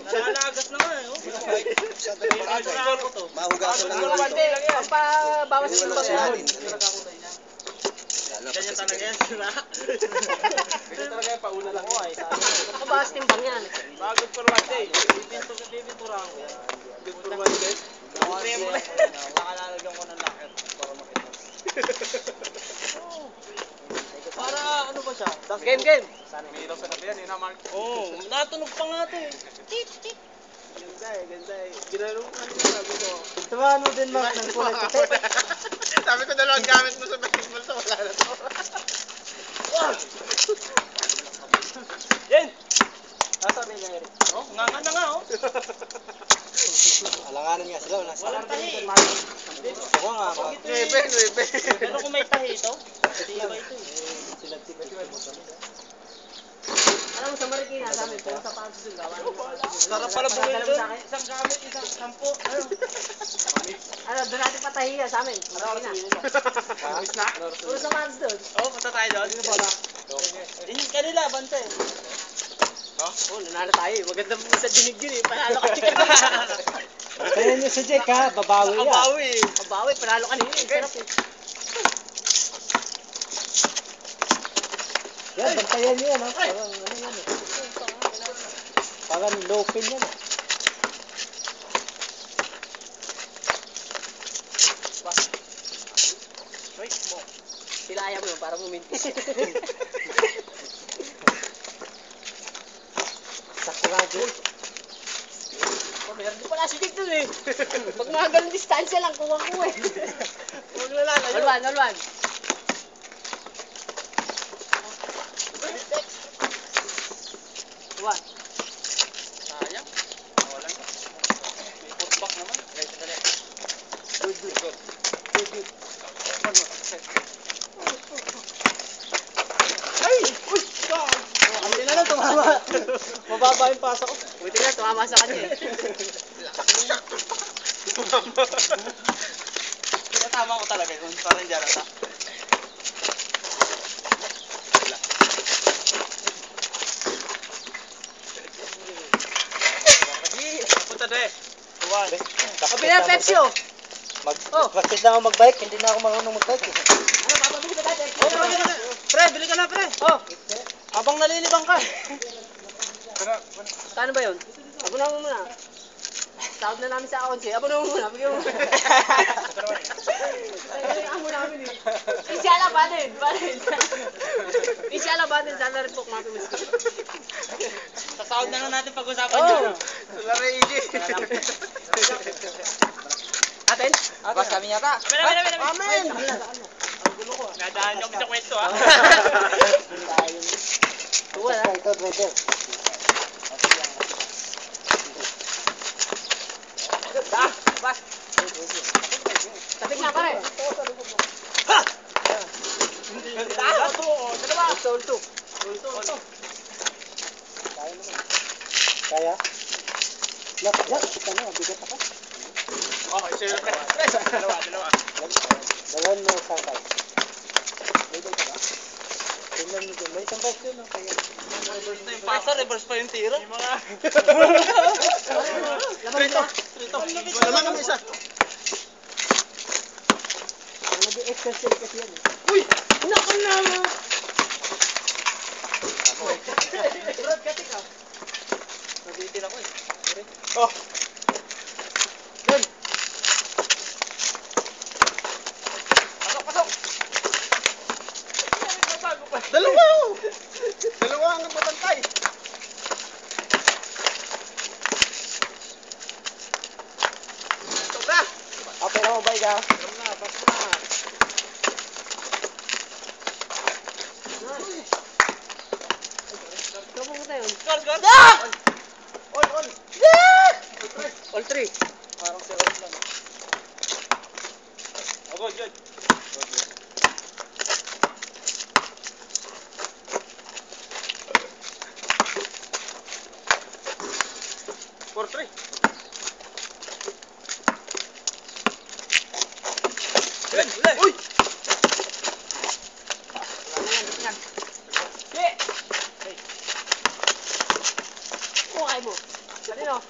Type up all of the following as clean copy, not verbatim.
Nalalagas naman eh. Mahugasan lang yung Pabawas yung bayan. Ganyan talaga yan, diba? Ganyan talaga yan, pauna lang ko eh. Pabawas timbang yan. Bagod for one day. Bibinturahan ko yan. Good for one day? Nakalalagyan ko ng locker para makita. Para ano ba siya? Game. May ilaw sa gabi yan, eh na Mark. Oo, natunog pa nga ito eh. Tit. Ganda eh. Ginalo ko kanina, sabi ko. Ito ba ano din Mark ng kulay puti? Sabi ko dalawang gamit mo sa basketball to, wala na to. Yan! Sabi niya Eric. Oh, nga nga oh. Alanganan nga sila. Walang tahi. Oo nga. 9. Pero kung may tahi ito, tiba ito eh. Alam mo sa Marikina sa amin, pero sa Pasos yung gawa. Sarap pala bumili doon. Isang gamit, isang sampo. Ano, doon natin patahiya sa amin. Marikina. Puro sa Pasos doon. Oo, punta tayo doon. Yung kanila, bante. Oh, nanalo tayo. Maganda mo sa dinig yun eh. Panalo ka niya. Kaya niyo si Jack ha, babawi yan. Mabawi, panalo ka niya. Sarap eh. Yan, bantayan niyo yan ha. Parang ano yan eh. Parang low pin yan. Pilaya mo yun para mumintis. Sakurado. Oh, meron din pala si Dick dun eh. Pag mga ganun distansya lang, kuha ko eh. Huwag lalalayo. Nolwan. What? Sayang. Wala na. May putback naman. Good. Ay! Uy! Hindi na lang tumama. Mababa yung pasa ko. Buti na, tumama sa kanya eh. Pinatama ko talaga yun. Parang hindi arata. Punta doon eh. Tuwan. Sabi na, Pepsi oh. Practice na ako mag-bike, hindi na ako marunong mag-bike. Ano, papabili ba tayo? Pre, bili ka na pre. Oh, Habang nalilibang ka. kano ba yun? Abunan mo muna. Sahod na namin sa accounts eh. Abunan mo muna. Bigyan mo muna. Ay, amo namin eh. Inshallah ba din? Inshallah ba din? Sana rin po kumapimis ka. Sa sahod na lang natin pag-usapan Oh. yun. Lari, Iggy. Atin? Bas kami yata. Amen! Nadaan kami sa kwento ha. Tuwa na. Ito, driver. Bas. Sabik na pare. Dalawa. Ulto. Kaya? Lap, kita na, bigat ako. Oh, isa yung pre. Dalawa. Dalawin mo isang bike. May bike ka ba? Tingnan mo dyan, may isang bike yun. Kaya. Reverse pa yung tira. Yung mga... Trito. Laman ng isa. Nag-exercise kasi yan. Uy! Naku naman. Brad, katik ka. Nabitin ako eh. Oh! Yun. Pasok! Dalawa! Dalawa ang nagbabantay. Sobra! Okay na mo, bike ha? Pasok na. Ano po tayo? Gol! All! All three. Parang si Ross lang. Ako, Jod. For 3. Uy! Kukay mo. Kanino?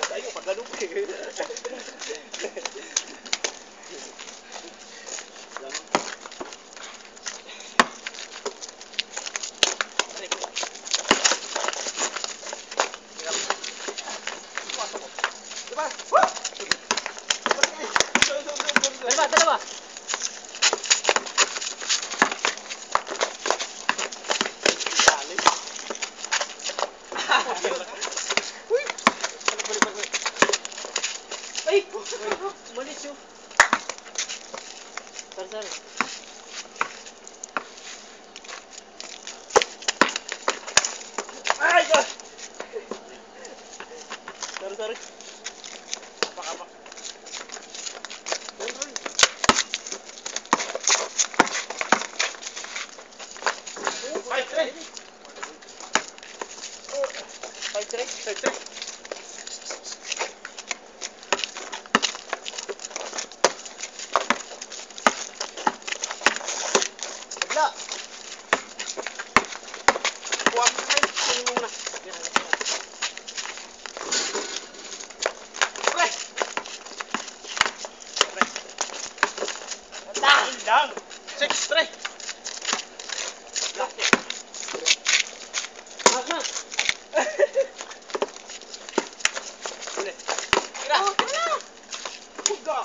Tayo, paggalong eh. Dalawa. Ay! Malis yun. Sorry. Ay, God! Sorry. Apak. Five three. Wala. Kuha mo na. Sino muna? Lang. 6-3. Agna. Uli. Oh, wala. Puga.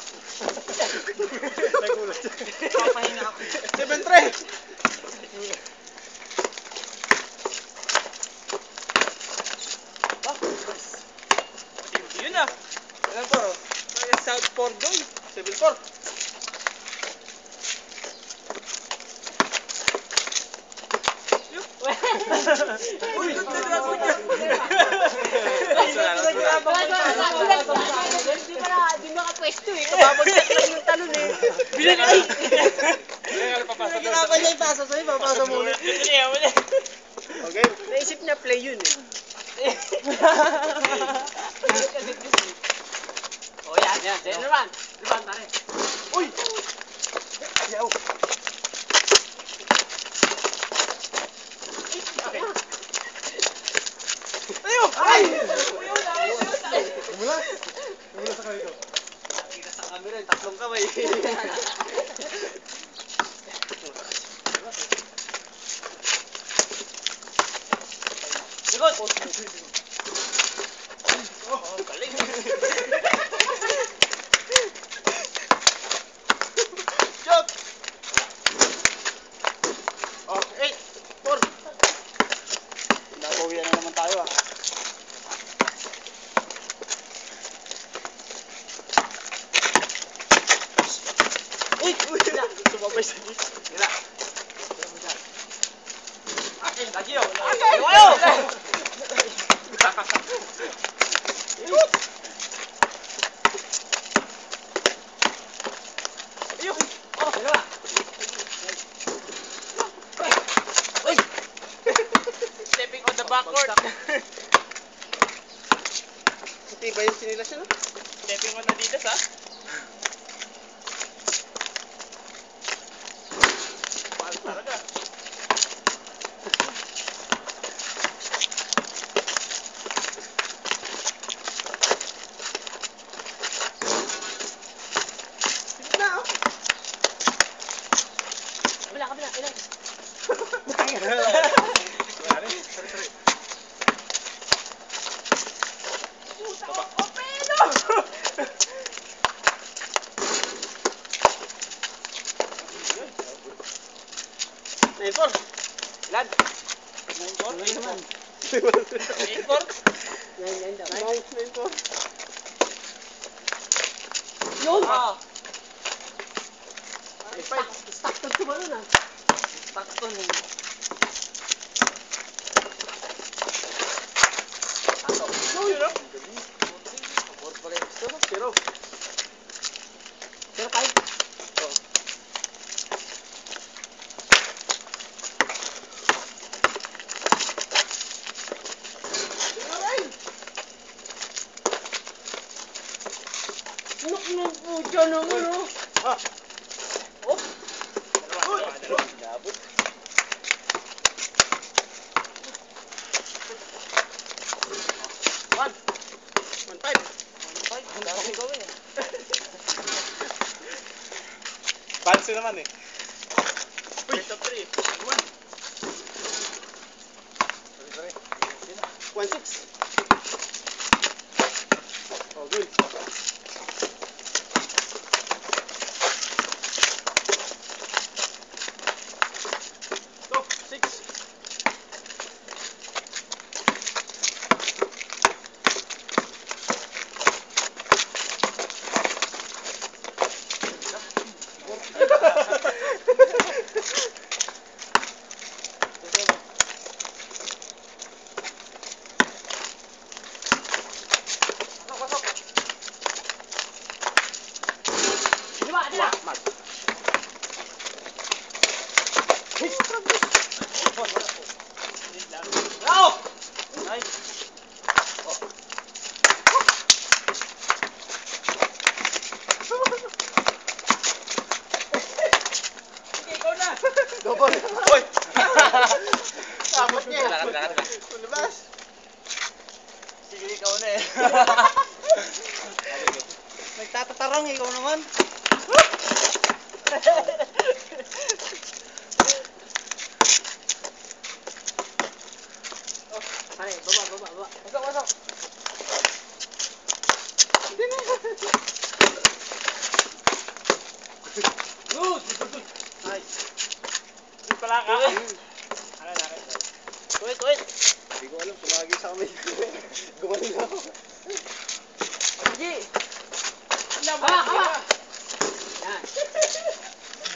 Nagulat. Papahinga ako. 7-3. Yun na. Ilan po? South 4 doon. 7-4. Uy! Di makapwesto eh. Kababagsak lang yung talon eh. Binanay! Nahihirapan niya ipasa sa'yo, papasa mo ulit. Okay. Naisip niya play yun eh. Oh yan. Run, pare. Uy! Yaw. Okay. Tayo! Ay! Umulas sa kanito. Nakita sa camera, yung tatlong kamay. Likod! Oh, galing. Jump! Oh, 8-4. Napawian na naman tayo ah. Uy! Sumabay sa gis. Gila. Akin, lagi yun. Akin! Ayaw! Ayun! Oh, dalawa. Uy! Stepping on the backward. Pati ba yung sinilas yun? Stepping on Adidas, ha? Paano talaga? Kabila. Ilan? Nine-four. Ilan? 9-4 naman. 8-4? Yan daw. 9-4. Yun! Ah! Stock to tumalun ah. Stockton. Yun, no? Abort pala yung gusto, no? Pero, Pero kahit Nuk ng pucha naman, oh. Ah. Oh. Labot. One. 1-5. Ang dami gawin eh. Fancy naman eh. Best of 3. 1-6. Oh, good. Go, 6. Lima. Mag. Bravo! Nice. Sige, ikaw na. Double. Oy! Tapos niya. Lumabas. Sige, ikaw na eh. Nagtatatarang, ikaw naman. Pare, baba. Pasok. Good. Nice. Hindi pala ka. Wait. Hindi ko alam, sumagi sa kamay ko. Gumaling ako. Sige. Hawa. Yan.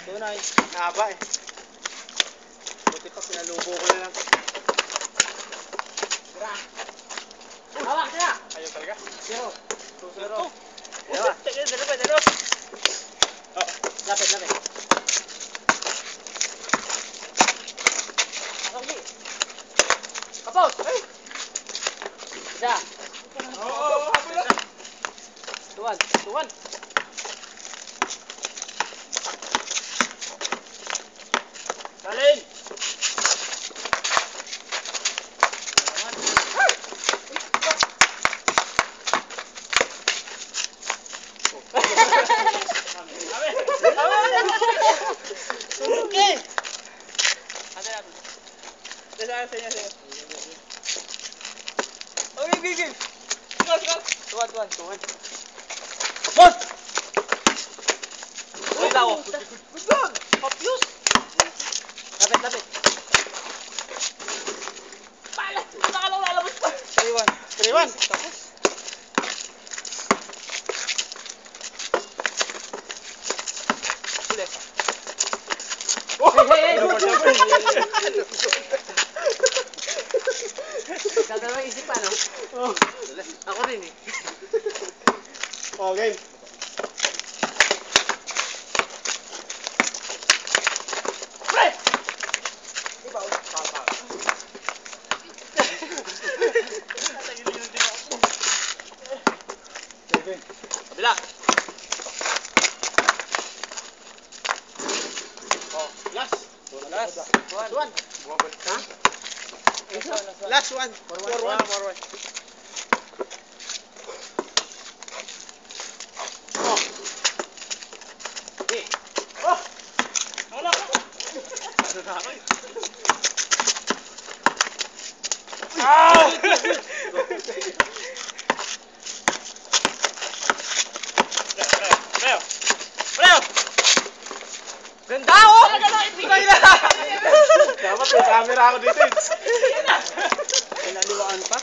Tunay. Nahaba eh. Buti pa, pinalubo ko na lang. Hawak siya. Ayaw talaga. Zero. 2-0. Dalawa. Dalawa. Oh. Lapit. Sige. Kapos. Isa. Oh, habol na. Tuwan. Salin! Okay. Sige. Okay, game. Tuwan. Kapot! Uy, tao. Good. Obvious. Lapit. Pala. Nakalaw lalabas pa. 3-1. Tapos. Uli. Hey. Dadalawang isip pa, no? Oh. Ako rin eh. Oh, game. Pre! Ibaw. Papa. Game. Kabila. Oh, last. Tuwan. Bumabalik. Ha? Last one. 4-1. Oh. Oh. Wala ka. Ano na ako eh? Preo! Ganda oh! Dapat may camera ako dito eh. Pinaliwaan pa.